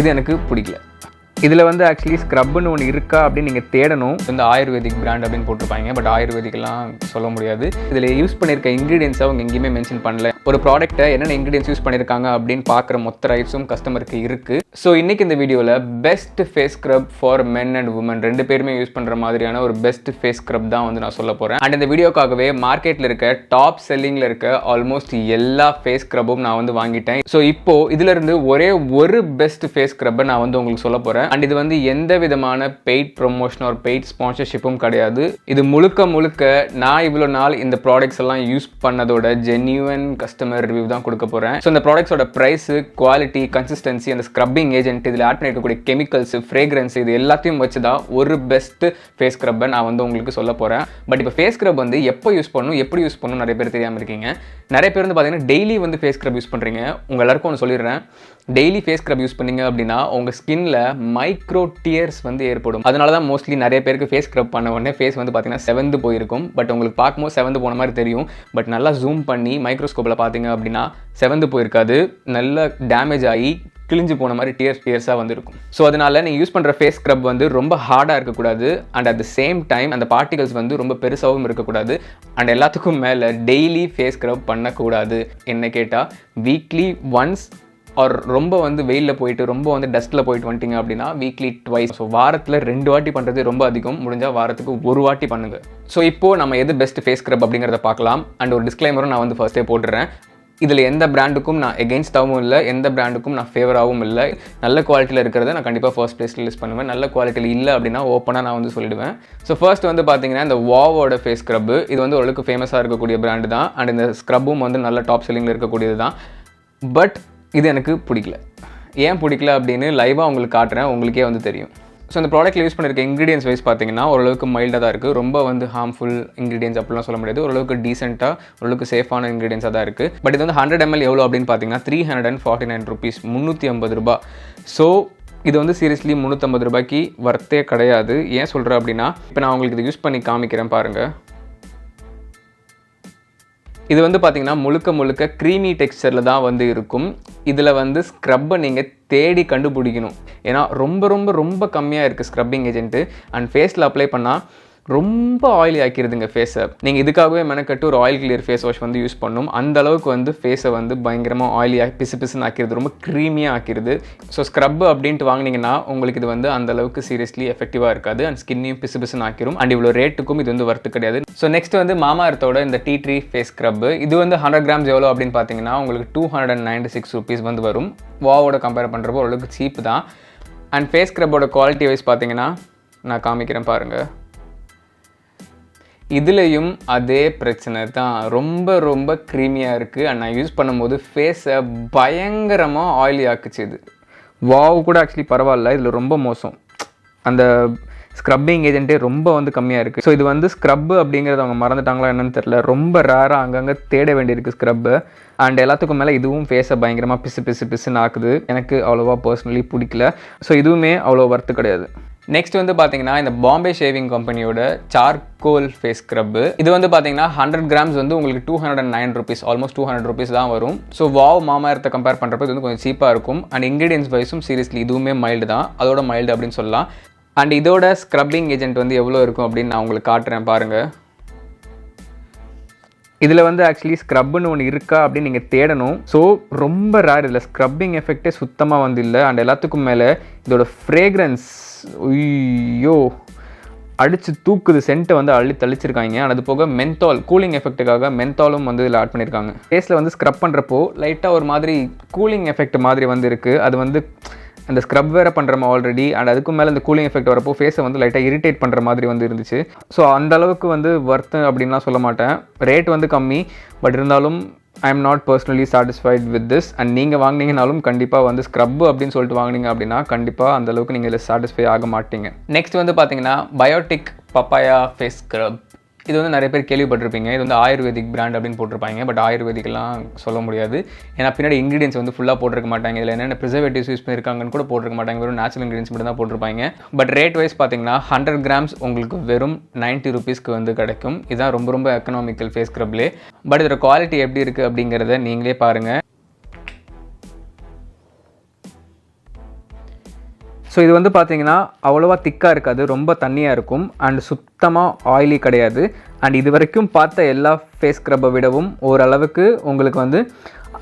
இது எனக்கு பிடிக்கல. இதில் வந்து ஆக்சுவலி ஸ்க்ரப்னு ஒன்று இருக்கா அப்படின்னு நீங்கள் தேடணும். இந்த ஆயுர்வேதிக் பிராண்ட் அப்படின்னு போட்டிருப்பாங்க, பட் ஆயுர்வேதிக்கெல்லாம் சொல்ல முடியாது. இதில் யூஸ் பண்ணியிருக்க இன்க்ரீடியன்ஸை அவங்க எங்கேயுமே மென்ஷன் பண்ணல. ஒரு ப்ராடக்ட்டை என்னென்ன இன்க்ரீடியன்ஸ் யூஸ் பண்ணியிருக்காங்க அப்படின்னு பார்க்குற மொத்த ரைட்ஸும் கஸ்டமருக்கு இருக்குது. ஸோ இன்றைக்கி இந்த வீடியோவில் best face scrub for men and women ரெண்டு பேருமே யூஸ் பண்ணுற மாதிரியான ஒரு பெஸ்ட் ஃபேஸ் ஸ்க்ரப் தான் வந்து நான் சொல்ல போகிறேன். அண்ட் இந்த வீடியோக்காகவே மார்க்கெட்டில் இருக்க டாப் செல்லிங்கில் இருக்க ஆல்மோஸ்ட் எல்லா ஃபேஸ் ஸ்க்ரப்பும் நான் வந்து வாங்கிட்டேன். ஸோ இப்போது இதிலிருந்து ஒரே ஒரு பெஸ்ட் ஃபேஸ் ஸ்க்ரப்பை நான் வந்து உங்களுக்கு சொல்ல போகிறேன். அண்ட் இது வந்து எந்த விதமான பெய்ட் ப்ரொமோஷன் ஒரு பெய்ட் ஸ்பான்சர்ஷிப்பும் கிடையாது. இது முழுக்க நான் இவ்வளோ நாள் இந்த ப்ராடக்ட்ஸ் எல்லாம் யூஸ் பண்ணதோட ஜென்யூன் கஸ்டமர் ரிவ்யூ தான் கொடுக்க போகிறேன். ஸோ இந்த ப்ராடக்ட்ஸோட ப்ரைஸு, குவாலிட்டி, கன்சிஸ்டன்சி, அந்த ஸ்க்ரப்பிங் ஏஜென்ட், இதில் ஆட் பண்ணிருக்கக்கூடிய கெமிக்கல்ஸ், ஃப்ரேக்ரன்ஸ், இது எல்லாத்தையும் வச்சு தான் ஒரு பெஸ்ட் ஃபேஸ் ஸ்க்ரப்பை நான் வந்து உங்களுக்கு சொல்ல போகிறேன். பட் இப்போ ஃபேஸ் ஸ்க்ரப் வந்து எப்போ யூஸ் பண்ணணும், எப்படி யூஸ் பண்ணணும் நிறைய பேர் தெரியாமல் இருக்கீங்க. நிறைய பேர் வந்து பார்த்தீங்கன்னா டெய்லி வந்து ஃபேஸ் ஸ்க்ரப் யூஸ் பண்ணுறீங்க. உங்கள் எல்லாருக்கும் ஒன்று சொல்லிடுறேன், டெய்லி ஃபேஸ் ஸ்க்ரப் யூஸ் பண்ணீங்க அப்படின்னா உங்கள் ஸ்கின்ல மைக்ரோ டியர்ஸ் வந்து ஏற்படும். அதனால தான் மோஸ்ட்லி நிறைய பேருக்கு ஃபேஸ் ஸ்க்ரப் பண்ண உடனே ஃபேஸ் வந்து பார்த்தீங்கன்னா செவந்து போயிருக்கும். பட் உங்களுக்கு பார்க்கும்போது செவந்து போன மாதிரி தெரியும். பட் நல்லா ஜூம் பண்ணி மைக்ரோஸ்கோப்பில் பார்த்தீங்க அப்படின்னா செவந்து போயிருக்காது, நல்லா டேமேஜ் ஆகி கிழிஞ்சு போன மாதிரி டியர்ஸாக வந்து இருக்கும். ஸோ அதனால நீங்கள் யூஸ் பண்ணுற ஃபேஸ் ஸ்க்ரப் வந்து ரொம்ப ஹார்டாக இருக்கக்கூடாது. And at the same time அந்த பார்ட்டிகல்ஸ் வந்து ரொம்ப பெருசாகவும் இருக்கக்கூடாது. அண்ட் எல்லாத்துக்கும் மேலே டெய்லி ஃபேஸ் ஸ்க்ரப் பண்ணக்கூடாது. என்ன கேட்டால் வீக்லி ஒன்ஸ் ஆர் ரொம்ப வந்து வெயிலில் போயிட்டு ரொம்ப வந்து டஸ்ட்டில் போயிட்டு வந்துட்டீங்க அப்படின்னா வீக்லி ட்வைஸ். ஸோ வாரத்தில் 2 வாட்டி பண்ணுறது ரொம்ப அதிகம். முடிஞ்சால் வாரத்துக்கு 1 வாட்டி பண்ணுங்கள். ஸோ இப்போது நம்ம எது பெஸ்ட் ஃபேஸ் ஸ்க்ரப் அப்படிங்கிறத பார்க்கலாம். அண்ட் ஒரு டிஸ்க்ளைமரும் நான் வந்து ஃபர்ஸ்ட்டே போட்டுறேன். இதில் எந்த பிராண்டுக்கும் நான் எகென்ஸ்டாகவும் இல்லை, எந்த பிராண்டுக்கும் நான் ஃபேவராகவும் இல்லை. நல்ல குவாலிட்டியில் இருக்கிறத நான் கண்டிப்பாக ஃபர்ஸ்ட் பிளேஸில் லிஸ்ட் பண்ணுவேன். நல்ல குவாலிட்டியில் இல்லை அப்படின்னா ஓப்பனாக நான் வந்து சொல்லிடுவேன். ஸோ ஃபர்ஸ்ட் வந்து பார்த்தீங்கன்னா இந்த வாவோட ஃபேஸ் ஸ்க்ரப்பு, இது வந்து ஓரளவுக்கு ஃபேமஸாக இருக்கக்கூடிய பிராண்டு தான். அண்ட் இந்த ஸ்க்ரப்பும் வந்து நல்ல டாப் செல்லிங்கில் இருக்கக்கூடியது தான். பட் இது எனக்கு பிடிக்கல. ஏன் பிடிக்கல அப்படின்னு லைவாக உங்களுக்கு காட்டுறேன், உங்களுக்கே வந்து தெரியும். ஸோ இந்த ப்ராடக்ட்டில் யூஸ் பண்ணியிருக்க இன்க்ரீடியன்ஸ் வைஸ் பார்த்தீங்கன்னா ஓரளவுக்கு மைல்டாக தான் இருக்குது. ரொம்ப வந்து ஹார்ம்ஃபுல் இன்க்ரீடியன்ஸ் அப்படிலாம் சொல்ல முடியாது. ஓரளவுக்கு டீசெண்டாக, ஓரளவுக்கு சேஃபான இன்க்ரீடியன்ஸாக தான் இருக்குது. பட் இது வந்து 100 ml எவ்வளோ அப்படின்னு பார்த்தீங்கன்னா 349 rupees, 350 ரூபா. ஸோ இது வந்து சீரியஸ்லி 350 ரூபாய்க்கு வர்த்தே கிடையாது. ஏன் சொல்கிறேன் அப்படின்னா, இப்போ நான் உங்களுக்கு இதை யூஸ் பண்ணி காமிக்கிறேன் பாருங்கள். இது வந்து பார்த்திங்கன்னா முழுக்க க்ரீமி டெக்ஸ்சரில் தான் வந்து இருக்கும். இதில் வந்து ஸ்க்ரப்பை நீங்கள் தேடி கண்டுபிடிக்கணும். ஏன்னா ரொம்ப கம்மியாக இருக்குது ஸ்க்ரப்பிங் ஏஜென்ட்டு. அண்ட் ஃபேஸில் அப்ளை பண்ணால் ரொம்ப ஆயிலி ஆக்கிடுதுங்க ஃபேஸை. நீங்கள் இதுக்காகவே மெனக்கட்டு ஒரு ஆயில் கிளியர் ஃபேஸ் வாஷ் வந்து யூஸ் பண்ணணும். அந்த அளவுக்கு வந்து ஃபேஸை வந்து பயங்கரமாக ஆயிலியாக பிசுன்னு ஆக்கிடுது, ரொம்ப க்ரீமியாக ஆக்கிடுது. ஸோ ஸ்க்ரப் அப்படின்ட்டு வாங்கினீங்கன்னா உங்களுக்கு இது வந்து அந்த அளவுக்கு சீரியஸ்லி எஃபெக்டிவாக இருக்காது. அண்ட் ஸ்கின்னையும் பிசுன்னு ஆக்கிரும். அண்ட் இவ்வளோ ரேட்டுக்கும் இது வந்து வர்த்து கிடையாது. ஸோ நெக்ஸ்ட் வந்து மாமா எர்த்தோட இந்த டீ ட்ரீ ஃபேஸ் ஸ்க்ரப், இது வந்து 100 grams எவ்வளோ அப்படின்னு பார்த்தீங்கன்னா உங்களுக்கு 296 rupees வந்து வரும். வாவோட கம்பேர் பண்ணுறப்போ ஓரளவுக்கு சீப் தான். அண்ட் ஃபேஸ் ஸ்க்ரப்போட குவாலிட்டி வைஸ் பார்த்தீங்கன்னா நான் காமிக்கிறேன் பாருங்கள். இதுலேயும் அதே பிரச்சனை தான், ரொம்ப க்ரீமியாக இருக்குது. அண்ட் நான் யூஸ் பண்ணும்போது ஃபேஸை பயங்கரமாக ஆயிலி ஆக்குச்சு. இது வாவ் கூட ஆக்சுவலி பரவாயில்ல, இதில் ரொம்ப மோசம். அந்த ஸ்க்ரப்பிங் ஏஜென்ட்டே ரொம்ப வந்து கம்மியாக இருக்குது. ஸோ இது வந்து ஸ்க்ரப்பு அப்படிங்கிறது அவங்க மறந்துட்டாங்களா என்னன்னு தெரியல. ரொம்ப ரேராக அங்கங்கே தேட வேண்டியிருக்கு ஸ்க்ரப்பு. அண்ட் எல்லாத்துக்கும் மேலே இதுவும் ஃபேஸை பயங்கரமாக பிசுன்னு ஆக்குது. எனக்கு அவ்வளோவா பர்சனலி பிடிக்கல. ஸோ இதுவுமே அவ்வளோ வர்த்து கிடையாது. நெக்ஸ்ட் வந்து பார்த்தீங்கன்னா இந்த பாம்பே ஷேவிங் கம்பெனியோட சார்கோல் ஃபேஸ் ஸ்க்ரப்பு, இது வந்து பார்த்தீங்கன்னா 100 grams வந்து உங்களுக்கு 209 rupees, ஆல்மோஸ்ட் 200 rupees தான் வரும். ஸோ வாவ் மாமா எர்த்தை கம்பேர் பண்ணுறப்போ இது வந்து கொஞ்சம் சீப்பாக இருக்கும். அண்ட் இன்க்ரீடியன்ஸ் வைஸும் சீரியஸ்லி இதுவுமே மைல்டு தான், அதோட மைல்டு அப்படின்னு சொல்லலாம். அண்ட் இதோட ஸ்க்ரப்பிங் ஏஜென்ட் வந்து எவ்வளோ இருக்கும் அப்படின்னு நான் உங்களுக்கு காட்டுறேன் பாருங்கள். இதில் வந்து ஆக்சுவலி ஸ்க்ரப்னு ஒன்று இருக்கா அப்படின்னு நீங்கள் தேடணும். ஸோ ரொம்ப ரேர். இதில் ஸ்க்ரப்பிங் எஃபெக்டே சுத்தமாக வந்து இல்லை. அண்ட் எல்லாத்துக்கும் மேலே இதோட ஃப்ரேக்ரன்ஸ் ஐயோ அடித்து தூக்குது. சென்ட்டை வந்து தெளிச்சிருக்காங்க. ஆனால் அது போக மென்தால் கூலிங் எஃபெக்ட்டுக்காக மென்தாலும் வந்து இதில் ஆட் பண்ணியிருக்காங்க. ஃபேஸில் வந்து ஸ்க்ரப் பண்ணுறப்போ லைட்டாக ஒரு மாதிரி கூலிங் எஃபெக்ட் மாதிரி வந்து இருக்குது. அது வந்து அந்த ஸ்க்ரப் வேறு பண்ணுறோம் ஆல்ரெடி. அண்ட் அதுக்கு மேலே இந்த கூலிங் எஃபெக்ட் வரப்போ ஃபேஸை வந்து லைட்டாக இரிட்டேட் பண்ணுற மாதிரி வந்து இருந்துச்சு. ஸோ அந்த அளவுக்கு வந்து வர்த்து அப்படின்லாம் சொல்ல மாட்டேன். ரேட் வந்து கம்மி. பட் இருந்தாலும் I am not personally satisfied with this. And நீங்கள் வாங்கினீங்கனாலும் கண்டிப்பாக வந்து ஸ்க்ரப் அப்படின்னு சொல்லிட்டு வாங்கினீங்க அப்படின்னா கண்டிப்பாக அந்தளவுக்கு நீங்கள் இதில் சாட்டிஸ்ஃபை ஆக மாட்டீங்க. நெக்ஸ்ட் வந்து பார்த்தீங்கன்னா பயோட்டிக் பப்பாயா ஃபேஸ் ஸ்க்ரப். இது வந்து நிறைய பேர் கேள்விப்பட்டிருப்பீங்க. இது வந்து ஆயுர்வேதிக் பிராண்ட் அப்படின்னு போட்டிருப்பாங்க. பட் ஆயுர்வேதிக்கெல்லாம் சொல்ல முடியாது. ஏன்னா பின்னாடி இன்க்ரீடியன்ஸ் வந்து ஃபுல்லாக போட்டிருக்க மாட்டாங்க. இதில் என்னென்ன ப்ரிசர்வேட்டிவ்ஸ் யூஸ் பண்ணியிருக்காங்கன்னு கூட போட்டிருக்க மாட்டாங்க. வெறும் நேச்சுரல் இன்க்ரீடியன்ஸ் மட்டும் தான் போட்டிருப்பாங்க. பட் ரேட் வைஸ் பார்த்தீங்கன்னா 100 grams உங்களுக்கு வெறும் 90 rupeesக்கு வந்து கிடைக்கும். இதுதான் ரொம்ப எக்கனாமிக்கல் ஃபேஸ் ஸ்க்ரப்லே. பட் இதோட குவாலிட்டி எப்படி இருக்குது அப்படிங்கிறத நீங்களே பாருங்கள். ஸோ இது வந்து பார்த்தீங்கன்னா அவ்வளோவா திக்காக இருக்காது, ரொம்ப தண்ணியாக இருக்கும் அண்ட் சுத்தமாக ஆயிலி கிடையாது. அண்ட் இது வரைக்கும் பார்த்த எல்லா ஃபேஸ் ஸ்க்ரப்பை விடவும் ஓரளவுக்கு உங்களுக்கு வந்து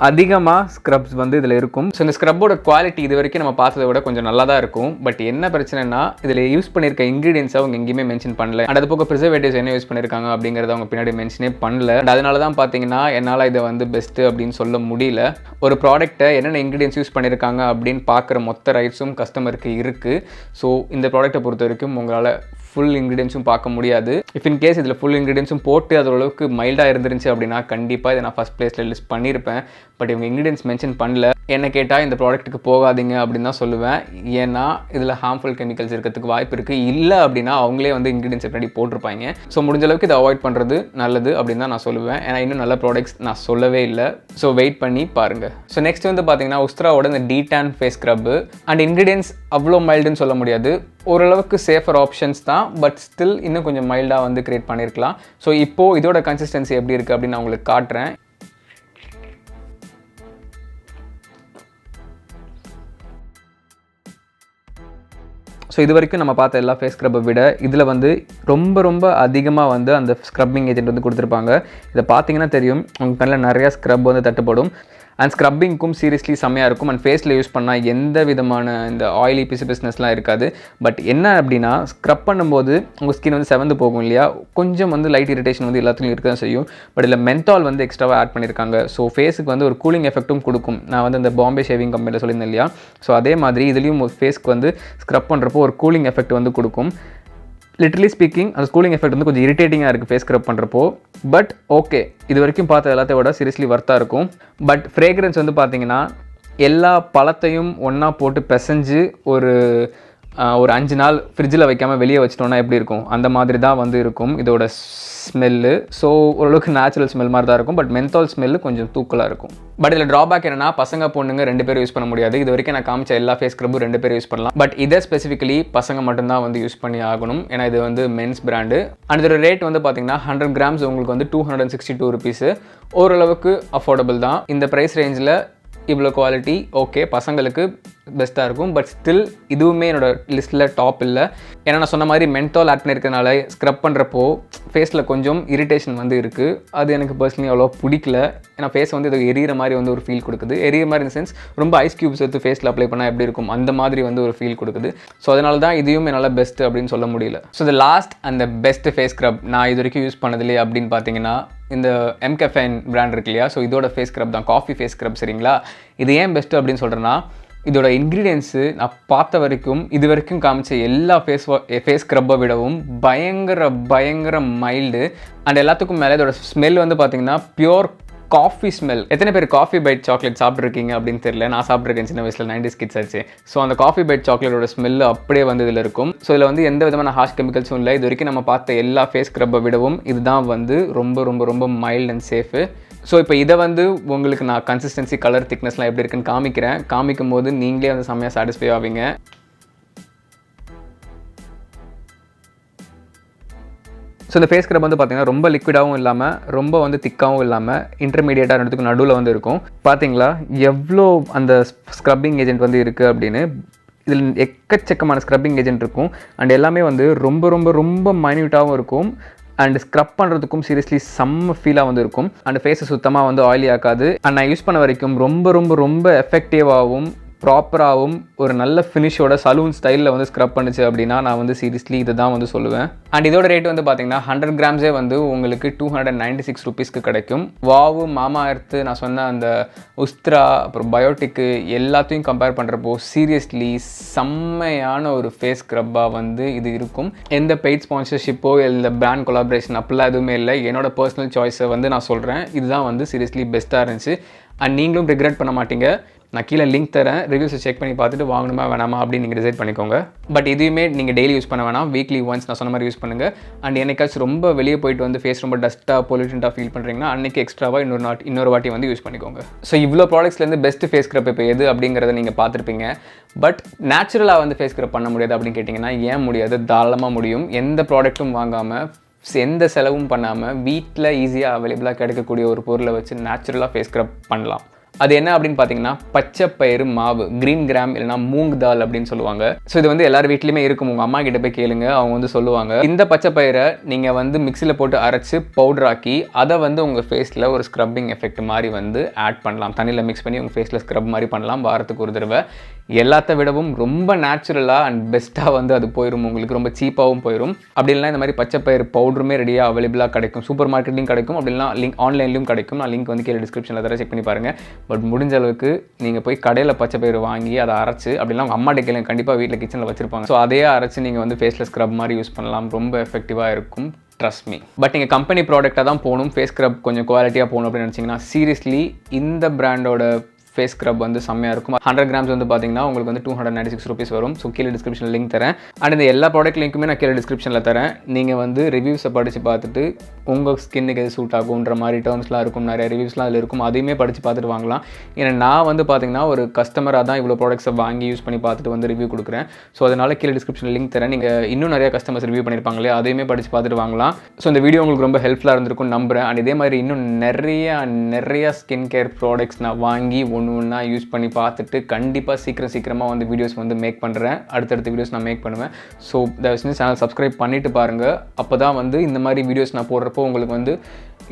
அதிகமாக ஸ்க்ரப்ஸ் வந்து இதில் இருக்கும். ஸோ இந்த ஸ்க்ரப்போட குவாலிட்டி இது வரைக்கும் நம்ம பார்த்ததை விட கொஞ்சம் நல்லா தான் இருக்கும். பட் என்ன பிரச்சனைனா இதில் யூஸ் பண்ணியிருக்க இன்க்ரீடியன்ஸை அவங்க எங்கேயுமே மென்ஷன் பண்ணல. அண்ட் அது போக ப்ரிசர்வேட்டிவ்ஸ் என்ன யூஸ் பண்ணியிருக்காங்க அப்படிங்கிறத அவங்க பின்னாடி மென்ஷனே பண்ணல. அண்ட் அதனால தான் பார்த்தீங்கன்னா என்னால் இதை வந்து பெஸ்ட்டு அப்படின்னு சொல்ல முடியல. ஒரு ப்ராடக்ட்டை என்னென்ன இன்க்ரீடியன்ஸ் யூஸ் பண்ணியிருக்காங்க அப்படின்னு பார்க்குற மொத்த ரைட்ஸும் கஸ்டமருக்கு இருக்குது. ஸோ இந்த ப்ராடக்ட்டை பொறுத்த வரைக்கும் உங்களால் ஃபுல் இன்க்ரீடியன்ஸும் பார்க்க முடியாது. இஃப் இன் கேஸ் இதில் ஃபுல் இன்க்ரீடியன்ஸும் போட்டு அது அளவுக்கு மைல்டாக இருந்துருந்துச்சு அப்படின்னா கண்டிப்பாக இதை நான் ஃபஸ்ட் பிளேஸில் லிஸ்ட் பண்ணியிருப்பேன். பட் இவங்க இன்க்ரீடியன்ஸ் மென்ஷன் பண்ணல. என்ன கேட்டால் இந்த ப்ராடக்ட்டுக்கு போகாதீங்க அப்படின்னு தான் சொல்லுவேன். ஏன்னா இதில் ஹார்ம்ஃபுல் கெமிக்கல்ஸ் இருக்கிறதுக்கு வாய்ப்பு இருக்குது. இல்லை அப்படின்னா அவங்களே வந்து இன்க்ரீடியன்ஸ் எப்படி போட்டிருப்பாங்க. ஸோ முடிஞ்ச அளவுக்கு இதை அவாய்ட் பண்ணுறது நல்லது அப்படின்னு தான் நான் சொல்லுவேன். ஏன்னா இன்னும் நல்ல ப்ராடக்ட்ஸ் நான் சொல்லவே இல்லை. ஸோ வெயிட் பண்ணி பாருங்கள். ஸோ நெக்ஸ்ட் வந்து பார்த்தீங்கன்னா உஸ்த்ராவோட இந்த detan face scrub and ingredients அவ்வளோ மைல்டுன்னு சொல்ல முடியாது. ஓரளவுக்கு சேஃபர் ஆப்ஷன்ஸ் தான். பட் ஸ்டில் இன்னும் கொஞ்சம் மைல்டாக வந்து கிரியேட் பண்ணியிருக்கலாம். ஸோ இப்போது இதோட கன்சிஸ்டன்சி எப்படி இருக்குது அப்படின்னு நான் உங்களுக்கு காட்டுறேன். ஸோ இது வரைக்கும் நம்ம பார்த்த எல்லா ஃபேஸ் ஸ்க்ரப்பை விட இதில் வந்து ரொம்ப அதிகமாக வந்து அந்த ஸ்க்ரப்பிங் ஏஜென்ட் வந்து கொடுத்துருப்பாங்க. இதை பார்த்தீங்கன்னா தெரியும் உங்கள் கண்ணில் நிறையா ஸ்க்ரப் வந்து தட்டுப்படும். அண்ட் ஸ்க்ரப்பிங்க்கும் சீரியஸ்லி செம்மையாக இருக்கும். அண்ட் ஃபேஸில் யூஸ் பண்ணால் எந்த விதமான இந்த ஆயிலி பிஸ்னஸ்லாம் இருக்காது. பட் என்ன அப்படின்னா ஸ்க்ரப் பண்ணும்போது உங்கள் ஸ்கின் வந்து செவந்து போகும் இல்லையா, கொஞ்சம் வந்து லைட் இரிட்டேஷன் வந்து எல்லாத்துலையும் இருக்க தான் செய்யும். பட் இதில் மென்தால் வந்து எக்ஸ்ட்ராவாக ஆட் பண்ணியிருக்காங்க. ஸோ ஃபேஸுக்கு வந்து ஒரு கூலிங் எஃபெக்ட்டும் கொடுக்கும். நான் வந்து இந்த பாம்பே ஷேவிங் கம்பெனியில் சொல்லியிருந்தேன் இல்லையா, ஸோ அதே மாதிரி இதுலேயும் ஒரு ஃபேஸ்க்கு வந்து ஸ்க்ரப் பண்ணுறப்போ ஒரு கூலிங் எஃபெக்ட் வந்து கொடுக்கும். லிட்டரலி ஸ்பீக்கிங் அந்த கூலிங் எஃபெக்ட் வந்து கொஞ்சம் இரிட்டேட்டிங்காக இருக்குது ஃபேஸ் ஸ்க்ரப் பண்ணுறப்போ. பட் ஓகே, இது வரைக்கும் பார்த்த எல்லாத்தையும் விட சீரியஸ்லி வர்த்தாக இருக்கும். பட் ஃப்ரேக்ரன்ஸ் வந்து பார்த்தீங்கன்னா எல்லா பழத்தையும் ஒன்றா போட்டு பிசைஞ்சு ஒரு 5 நாள் ஃப்ரிட்ஜில் வைக்காமல் வெளியே வச்சிட்டோன்னா எப்படி இருக்கும் அந்த மாதிரி தான் வந்து இருக்கும் இதோட ஸ்மெல்லு. ஸோ ஓரளவுக்கு நேச்சுரல் ஸ்மெல் மாதிரி தான் இருக்கும். பட் மென்தால் ஸ்மெல்லு கொஞ்சம் தூக்கலாக இருக்கும். பட் இதில் ட்ராபேக் என்னன்னா பசங்க பொண்ணுங்க 2 பேரும் யூஸ் பண்ண முடியாது. இது வரைக்கும் நான் காமிச்ச எல்லா ஃபேஸ் ஸ்க்ரப்பும் 2 பேரும் யூஸ் பண்ணலாம். பட் இதை ஸ்பெசிஃபிக்கலி பசங்க மட்டும்தான் வந்து யூஸ் பண்ணி ஆகணும். ஏன்னா இது வந்து மென்ஸ் பிராண்டு. அண்ட் இதோட ரேட் வந்து பார்த்தீங்கன்னா 100 கிராம்ஸ் உங்களுக்கு வந்து 262 ருபீஸு. ஓரளவுக்கு அஃபோர்டபுள் தான். இந்த ப்ரைஸ் ரேஞ்சில் இவ்வளோ குவாலிட்டி ஓகே, பசங்களுக்கு பெஸ்ட்டாக இருக்கும். பட் ஸ்டில் இதுவுமே என்னோடய லிஸ்ட்டில் டாப் இல்லை. ஏன்னா நான் சொன்ன மாதிரி மென்தால் ஆட் பண்ணியிருக்கனால ஸ்க்ரப் பண்ணுறப்போ ஃபேஸில் கொஞ்சம் இரிட்டேஷன் வந்து இருக்குது. அது எனக்கு பர்சனலி அவ்வளோ பிடிக்கல. ஏன்னா ஃபேஸ் வந்து இது எரியிற மாதிரி வந்து ஒரு ஃபீல் கொடுக்குது. எரியிற மாதிரி இந்த சென்ஸ் ரொம்ப ஐஸ் க்யூப்ஸ் எடுத்து ஃபேஸில் அப்ளை பண்ணால் எப்படி இருக்கும் அந்த மாதிரி வந்து ஒரு ஃபீல் கொடுக்குது. ஸோ அதனால தான் இதையும் என்னால் பெஸ்ட்டு அப்படின்னு சொல்ல முடியல. ஸோ இந்த லாஸ்ட் அந்த பெஸ்ட் ஃபேஸ் ஸ்க்ரப் நான் இது வரைக்கும் யூஸ் பண்ணதில்லையே அப்படின்னு பார்த்தீங்கன்னா இந்த எம்கெஃபைன் பிராண்ட் இருக்கு இல்லையா, ஸோ இதோட ஃபேஸ் ஸ்க்ரப் தான், காஃபி ஃபேஸ் ஸ்க்ரப். சரிங்களா, இது ஏன் பெஸ்ட்டு அப்படின்னு சொல்கிறேன்னா இதோட இன்க்ரீடியன்ஸு நான் பார்த்த வரைக்கும் இது வரைக்கும் காமிச்ச எல்லா ஃபேஸ் ஸ்க்ரப்பை விடவும் பயங்கர மைல்டு. அண்ட் எல்லாத்துக்கும் மேலே இதோட ஸ்மெல் வந்து பார்த்தீங்கன்னா பியோர் காஃபி ஸ்மெல். எத்தனை பேர் காஃபி பைட் சாக்லேட் சாப்பிட்ருக்கீங்க அப்படின்னு தெரியல. நான் சாப்பிட்ருக்கேன் சின்ன வயசில் 90s கிட்ஸ் ஆச்சு. ஸோ அந்த காஃபி பைட் சாக்லேட்டோட ஸ்மெல் அப்படியே வந்து இதில் இருக்கும். ஸோ இதில் வந்து எந்த விதமான ஹார்ஷ் கெமிக்கல்ஸும் இல்லை. இது வரைக்கும் நம்ம பார்த்த எல்லா ஃபேஸ் ஸ்க்ரப்பை விடவும் இதுதான் வந்து ரொம்ப மைல்ட் அண்ட் சேஃபு. ஸோ இப்போ இதை வந்து உங்களுக்கு நான் கன்சிஸ்டன்சி கலர் திக்னஸ்லாம் எப்படி இருக்குன்னு காமிக்கிறேன். காமிக்கும் போது நீங்களே வந்து செம்மையாக சாட்டிஸ்ஃபை ஆவீங்க. ஸோ இந்த ஃபேஸ் ஸ்க்ரப் வந்து பார்த்தீங்கன்னா ரொம்ப லிக்விடாகவும் இல்லாமல் ரொம்ப வந்து திக்காகவும் இல்லாமல் இன்டர்மீடியேட்டாக ரெண்டுத்துக்கும் நடுவில் வந்து இருக்கும். பார்த்தீங்களா எவ்வளோ அந்த ஸ்க்ரப்பிங் ஏஜென்ட் வந்து இருக்குது அப்படின்னு. இதில் எக்கச்சக்கமான ஸ்க்ரப்பிங் ஏஜென்ட் இருக்கும். அண்ட் எல்லாமே வந்து ரொம்ப மைன்யூட்டாகவும் இருக்கும். அண்ட் ஸ்க்ரப் பண்ணுறதுக்கும் சீரியஸ்லி செம்ம ஃபீலாக வந்து இருக்கும். அண்ட் ஃபேஸை சுத்தமாக வந்து ஆயிலி ஆக்காது. அண்ட் நான் யூஸ் பண்ண வரைக்கும் ரொம்ப எஃபெக்டிவாகவும் ப்ராப்பராகவும் ஒரு நல்ல ஃபினிஷோட சலூன் ஸ்டைலில் வந்து ஸ்க்ரப் பண்ணுச்சு அப்படின்னா நான் வந்து சீரியஸ்லி இதை தான் வந்து சொல்லுவேன். அண்ட் இதோட ரேட் வந்து பார்த்தீங்கன்னா 100 கிராம்ஸே வந்து உங்களுக்கு 296 ருபீஸ்க்கு கிடைக்கும். வாவு, மாமா எர்த்து, நான் சொன்ன அந்த உஸ்த்ரா, அப்புறம் பயோட்டிக்கு எல்லாத்தையும் கம்பேர் பண்ணுறப்போ சீரியஸ்லி செம்மையான ஒரு ஃபேஸ் ஸ்க்ரப்பாக வந்து இது இருக்கும். எந்த பெய்ட் ஸ்பான்சர்ஷிப்போ இல்லை பிராண்ட் கொலாபரேஷன் அப்படிலாம் எதுவுமே இல்லை. என்னோட பர்சனல் சாய்ஸை வந்து நான் சொல்கிறேன். இதுதான் வந்து சீரியஸ்லி பெஸ்ட்டாக இருந்துச்சு. அண்ட் நீங்களும் ரிக்ரெட் பண்ண மாட்டீங்க. நான் கீழே லிங்க் தரேன், ரிவ்யூஸை செக் பண்ணி பார்த்துட்டு வாங்கணுமா வேணாமா அப்படின்னு நீங்கள் டிசைட் பண்ணிக்கோங்க. பட் இதுவுமே நீங்கள் டெய்லி யூஸ் பண்ண வேணாம், வீக்லி ஒன்ஸ் நான் சொன்ன மாதிரி யூஸ் பண்ணுங்கள். அண்ட் என்னைக்காச்சும் ரொம்ப வெளியே போயிட்டு வந்து ஃபேஸ் ரொம்ப டஸ்ட்டாக பொல்யூட்டண்டாக ஃபீல் பண்ணுறீங்கன்னா அன்றைக்கி எக்ஸ்ட்ராவாக இன்னொரு வாட்டி வந்து யூஸ் பண்ணிக்கோங்க. ஸோ இவ்வளோ ப்ராடக்ட்ஸ்லேருந்து பெஸ்ட் ஃபேஸ் ஸ்க்ரப் இப்போ எது அப்படிங்கிறத நீங்கள் பார்த்துருப்பீங்க. பட் நேச்சுரலாக வந்து ஃபேஸ் ஸ்க்ரப் பண்ண முடியாது அப்படின்னு கேட்டிங்கன்னா ஏன் முடியாது? தாராளமாக முடியும். எந்த ப்ராடக்ட்டும் வாங்காமல் எந்த செலவும் பண்ணாமல் வீட்டில் ஈஸியாக அவைலபிளாக கிடைக்கக்கூடிய ஒரு பொருளை வச்சு நேச்சுரலாக ஃபேஸ் ஸ்க்ரப் பண்ணலாம். அது என்ன அப்படின்னு பார்த்தீங்கன்னா பச்சை பயிறு மாவு, கிரீன் கிராம் இல்லைனா மூங் தால் அப்படின்னு சொல்லுவாங்க. ஸோ இது வந்து எல்லார் வீட்லையுமே இருக்கும். உங்கள் அம்மா கிட்ட போய் கேளுங்க, அவங்க வந்து சொல்லுவாங்க. இந்த பச்சை பயிரை நீங்கள் வந்து மிக்சியில் போட்டு அரைச்சி பவுடர் ஆக்கி அதை வந்து உங்கள் ஃபேஸில் ஒரு ஸ்க்ரப்பிங் எஃபெக்ட் மாதிரி வந்து ஆட் பண்ணலாம். தண்ணியில் மிக்ஸ் பண்ணி உங்கள் ஃபேஸில் ஸ்க்ரப் மாதிரி பண்ணலாம் வாரத்துக்கு ஒரு தடவை. எல்லாத்த விடவும் ரொம்ப நேச்சுரலாக அண்ட் பெஸ்ட்டாக வந்து அது போயிடும். உங்களுக்கு ரொம்ப சீப்பாகவும் போயிடும். அப்படி இல்லைனா இந்த மாதிரி பச்சை பயிறு பவுடருமே ரெடியாக அவைலபிளாக கிடைக்கும். சூப்பர் மார்க்கெட்லையும் கிடைக்கும், அப்படின்னா ஆன்லைன்லையும் கிடைக்கும். நான் லிங்க் வந்து கீழே டிஸ்கிரிப்ஷனில் தர, செக் பண்ணி பாருங்கள். பட் முடிஞ்ச அளவுக்கு நீங்கள் போய் கடையில் பச்சை பயிறு வாங்கி அதை அரைச்சி, அப்படின்னா உங்கள் அம்மாட்ட கேளுங்க, கண்டிப்பாக வீட்டில் கிச்சனில் வச்சிருப்பாங்க. ஸோ அதையே அரைச்சி நீங்கள் வந்து ஃபேஸில் ஸ்க்ரப் மாதிரி யூஸ் பண்ணலாம். ரொம்ப எஃபெக்டிவாக இருக்கும், ட்ரஸ்ட் மீ. பட் நீங்கள் கம்பெனி ப்ராடக்டாக தான் போகணும், ஃபேஸ் ஸ்க்ரப் கொஞ்சம் குவாலிட்டியாக போகணும் அப்படின்னு நினச்சிங்கன்னா சீரியஸ்லி இந்த பிராண்டோட ஃபேஸ் ஸ்க்ரப் வந்து செம்மையாக இருக்கும். 100 கிராம்ஸ் வந்து பார்த்தீங்கன்னா உங்களுக்கு வந்து 296 rupees வரும். ஸோ கீழே டிஸ்கிரிப்ஷனில் லிங்க் தரேன். அண்ட் இந்த எல்லா ப்ராடக்ட் லிங்க்குமே நான் கீழே டிஸ்கிரிப்ஷனில் தரேன். நீங்கள் வந்து ரிவ்யூஸை படித்து பார்த்துட்டு உங்கள் ஸ்கின்னுக்கு எது சூட் ஆகுன்ற மாதிரி டேர்ம்ஸ்லாம் இருக்கும், நிறைய ரிவ்யூஸ்லாம் அதில் இருக்கும். அதையுமே படித்து பார்த்துட்டு வாங்கலாம். ஏன்னா நான் வந்து பார்த்தீங்கன்னா ஒரு கஸ்டமராக தான் இவ்வளோ ப்ராடக்ட்ஸை வாங்கி யூஸ் பண்ணி பார்த்துட்டு வந்து ரிவ்யூ கொடுக்குறேன். ஸோ அதனால் கீழே டிஸ்கிரிப்ஷனில் லிங்க் தரேன். நீங்கள் இன்னும் நிறைய கஸ்டமர்ஸ் ரிவ்யூ பண்ணியிருப்பாங்களே, அதையுமே படித்து பார்த்துட்டு வாங்கலாம். ஸோ இந்த வீடியோ உங்களுக்கு ரொம்ப ஹெல்ப்ஃபுல்லாக இருந்திருக்கும் நம்புகிறேன். அண்ட் இதே மாதிரி இன்னும் நிறைய ஸ்கின் கேர் ப்ராடக்ட்ஸ் நான் வாங்கி ஒன்று யூஸ் பண்ணி பார்த்துட்டு கண்டிப்பாக சீக்கிரமாக வந்து வீடியோஸ் வந்து மேக் பண்ணுறேன். அடுத்தடுத்த வீடியோஸ் நான் மேக் பண்ணுவேன். ஸோ தயவு செஞ்சு சேனல் சப்ஸ்கிரைப் பண்ணிவிட்டு பாருங்கள். அப்போ தான் வந்து இந்த மாதிரி வீடியோஸ் நான் போடுறப்போ உங்களுக்கு வந்து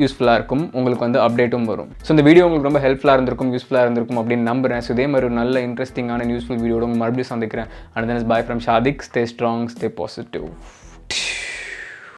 யூஸ்ஃபுல்லாக இருக்கும், உங்களுக்கு வந்து அப்டேட்டும் வரும். ஸோ இந்த வீடியோ உங்களுக்கு ரொம்ப ஹெல்ப்ஃபுல்லாக இருந்திருக்கும், யூஸ்ஃபுல்லாக இருந்திருக்கும் அப்படின்னு நம்புகிறேன். ஸோ இதே மாதிரி ஒரு நல்ல இன்ட்ரெஸ்டிங்கான யூஸ்ஃபுல் வீடியோட உங்கள் மறுபடியும் சந்திக்கிறேன். And then is by from Shadik. Stay strong, stay positive.